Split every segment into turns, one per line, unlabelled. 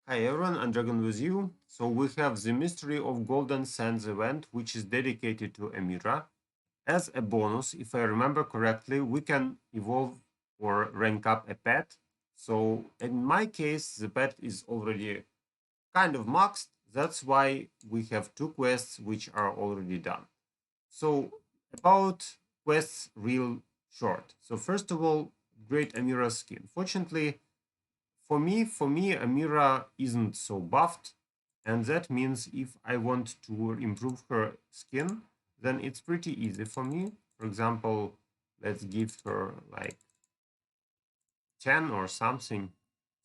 Hi everyone, I'm Dragon with you. So we have the Mystery of Golden Sands event, which is dedicated to Amira. As a bonus, if I remember correctly, we can evolve or rank up a pet. So in my case, the pet is already kind of maxed. That's why we have two quests which are already done. So about quests real short. So first of all, great Amira skin. Fortunately, for me, Amira isn't so buffed, and that means if I want to improve her skin, then it's pretty easy for me. For example, let's give her like 10 or something.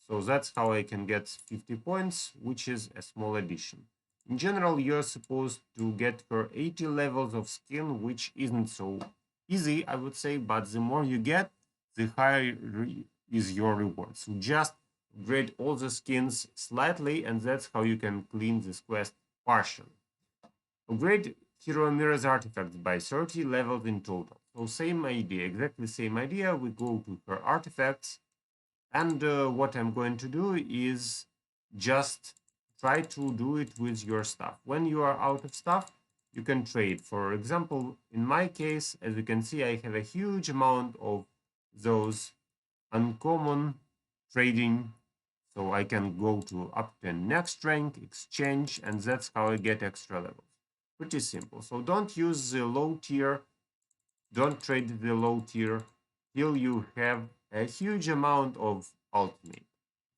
So that's how I can get 50 points, which is a small addition. In general, you're supposed to get her 80 levels of skin, which isn't so easy, I would say, but the more you get, the higher is your reward. So just upgrade all the skins slightly, and that's how you can clean this quest partially. Upgrade Hero Amira's artifacts by 30 levels in total. So same idea, exactly same idea. We go to her artifacts, and what I'm going to do is just try to do it with your stuff. When you are out of stuff, you can trade. For example, in my case, as you can see, I have a huge amount of those uncommon trading. So I can go to up to next rank, exchange, and that's how I get extra levels. Pretty simple. So don't use the low tier, don't trade the low tier till you have a huge amount of ultimate.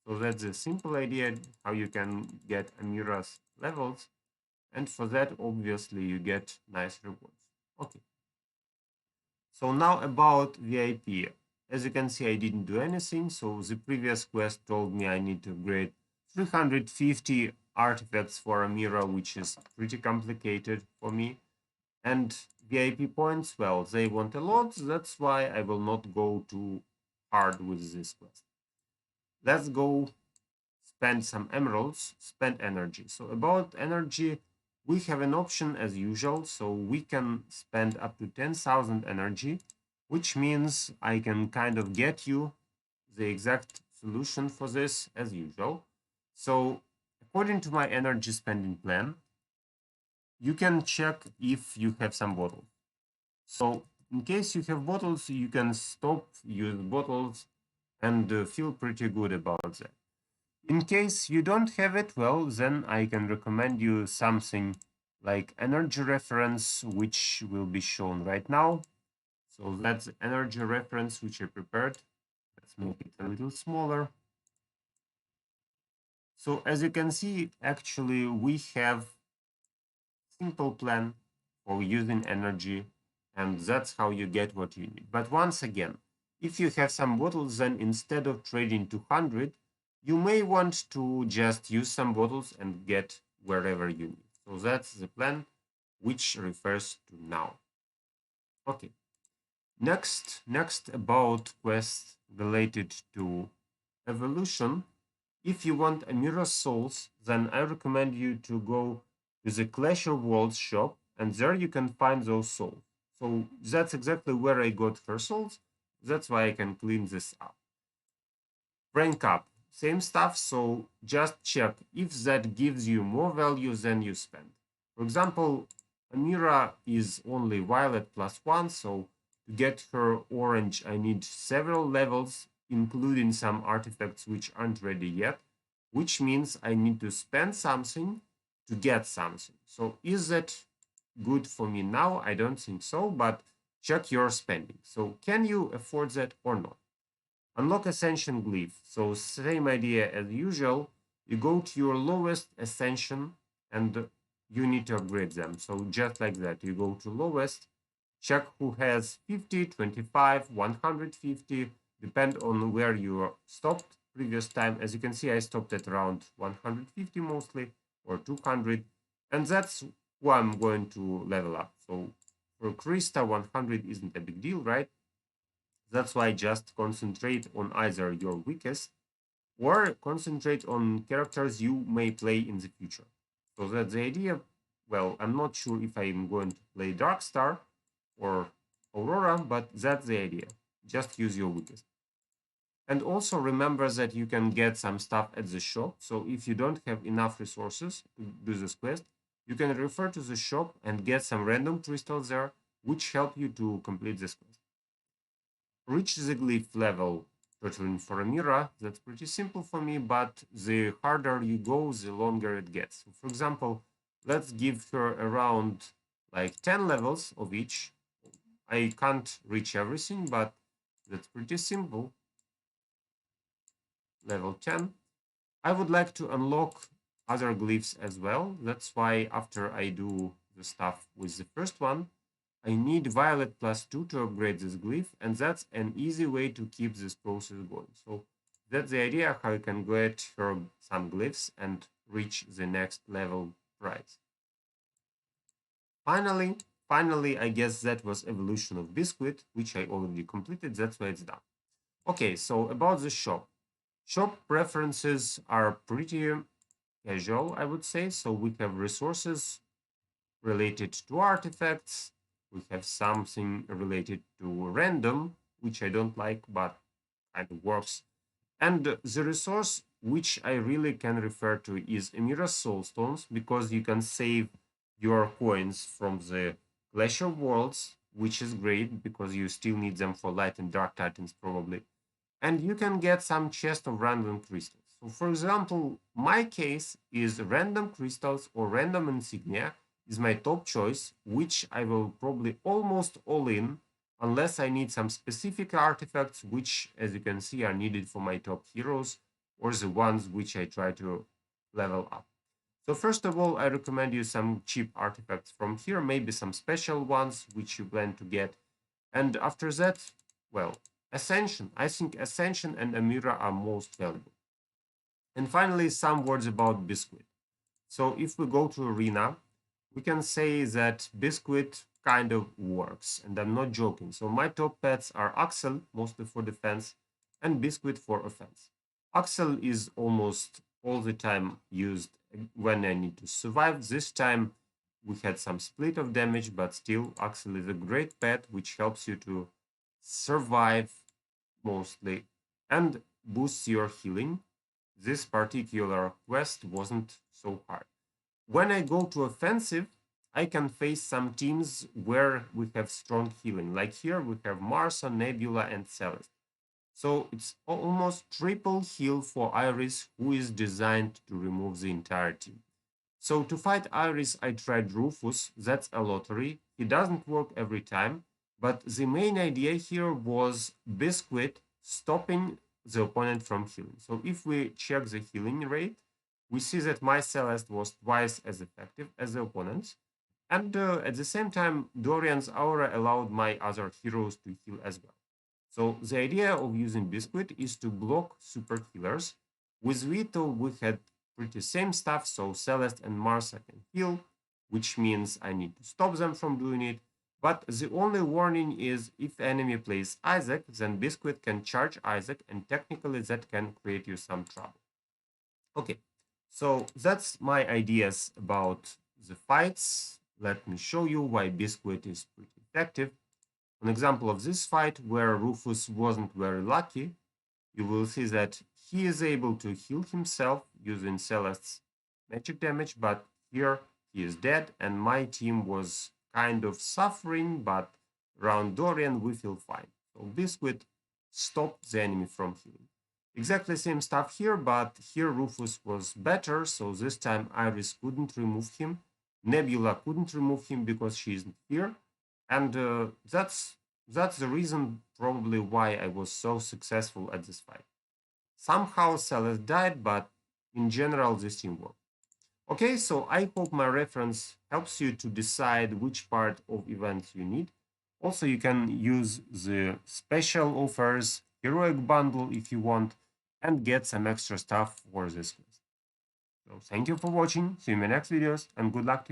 So that's a simple idea how you can get Amira's levels. And for that, obviously, you get nice rewards. Okay. So now about VIP. As you can see, I didn't do anything. So the previous quest told me I need to upgrade 350 artifacts for Amira, which is pretty complicated for me. And VIP points, well, they want a lot. That's why I will not go too hard with this quest. Let's go spend some emeralds, spend energy. So about energy, we have an option as usual. So we can spend up to 10,000 energy, which means I can kind of get you the exact solution for this as usual. So according to my energy spending plan, you can check if you have some bottles. So in case you have bottles, you can stop use bottles and feel pretty good about that. In case you don't have it, well, then I can recommend you something like energy reference, which will be shown right now. So that's the energy reference which I prepared. Let's make it a little smaller. So as you can see, actually we have simple plan for using energy, and that's how you get what you need. But once again, if you have some bottles, then instead of trading 200, you may want to just use some bottles and get wherever you need. So that's the plan, which refers to now. Okay. Next about quests related to evolution. If you want Amira souls, then I recommend you to go to the Clash of Worlds shop, and there you can find those souls. So that's exactly where I got her souls. That's why I can clean this up. Rank up, same stuff. So just check if that gives you more value than you spend. For example, Amira is only violet +1, so to get her orange, I need several levels, including some artifacts which aren't ready yet, which means I need to spend something to get something. So is that good for me now? I don't think so, but check your spending. So can you afford that or not? Unlock Ascension glyph. So same idea as usual. You go to your lowest Ascension and you need to upgrade them. So just like that, you go to lowest, check who has 50, 25, 150, depend on where you stopped previous time. As you can see, I stopped at around 150 mostly, or 200, and that's who I'm going to level up. So for Krista, 100 isn't a big deal, right? That's why just concentrate on either your weakest or concentrate on characters you may play in the future. So that's the idea. Well, I'm not sure if I'm going to play Darkstar or Aurora, but that's the idea. Just use your weakest. And also remember that you can get some stuff at the shop. So if you don't have enough resources to do this quest, you can refer to the shop and get some random crystals there, which help you to complete this quest. Reach the glyph level totaling for Amira. That's pretty simple for me, but the harder you go, the longer it gets. So for example, let's give her around like 10 levels of each. I can't reach everything, but that's pretty simple. Level 10. I would like to unlock other glyphs as well. That's why after I do the stuff with the first one, I need Violet +2 to upgrade this glyph, and that's an easy way to keep this process going. So that's the idea how you can get her some glyphs and reach the next level prize. Finally, I guess that was evolution of Biscuit, which I already completed. That's why it's done. Okay, so about the shop. Shop preferences are pretty casual, I would say. So we have resources related to artifacts. We have something related to random, which I don't like, but kind of works. And the resource which I really can refer to is Amira's Soulstones, because you can save your coins from the Clash of Worlds, which is great because you still need them for light and dark titans probably. And you can get some chest of random crystals. So for example, my case is random crystals or random insignia is my top choice, which I will probably almost all in, unless I need some specific artifacts, which as you can see are needed for my top heroes or the ones which I try to level up. So first of all, I recommend you some cheap artifacts from here, maybe some special ones which you plan to get. And after that, well, Ascension. I think Ascension and Amira are most valuable. And finally, some words about Biscuit. So if we go to Arena, we can say that Biscuit kind of works, and I'm not joking. So my top pets are Axel, mostly for defense, and Biscuit for offense. Axel is almost all the time used when I need to survive. This time we had some split of damage, but still Axel is a great pet which helps you to survive mostly and boosts your healing. This particular quest wasn't so hard. When I go to offensive, I can face some teams where we have strong healing. Like here we have Marsa, Nebula, and Celeste. So it's almost triple heal for Iris, who is designed to remove the entire team. So to fight Iris, I tried Rufus. That's a lottery. He doesn't work every time. But the main idea here was Biscuit stopping the opponent from healing. So if we check the healing rate, we see that my Celeste was twice as effective as the opponent's. And at the same time, Dorian's aura allowed my other heroes to heal as well. So the idea of using Biscuit is to block super healers. With Vito, we had pretty same stuff, so Celeste and Marsa can heal, which means I need to stop them from doing it. But the only warning is if enemy plays Isaac, then Biscuit can charge Isaac, and technically that can create you some trouble. Okay, so that's my ideas about the fights. Let me show you why Biscuit is pretty effective. An example of this fight where Rufus wasn't very lucky, you will see that he is able to heal himself using Celeste's magic damage, but here he is dead and my team was kind of suffering, but around Dorian we feel fine. So Biscuit stopped the enemy from healing. Exactly same stuff here, but here Rufus was better, so this time Iris couldn't remove him. Nebula couldn't remove him because she isn't here. And that's the reason probably why I was so successful at this fight. Somehow Celeste died, but in general this team worked. Okay, so I hope my reference helps you to decide which part of events you need. Also, you can use the special offers, heroic bundle if you want, and get some extra stuff for this quest. So thank you for watching, see you in my next videos, and good luck to you.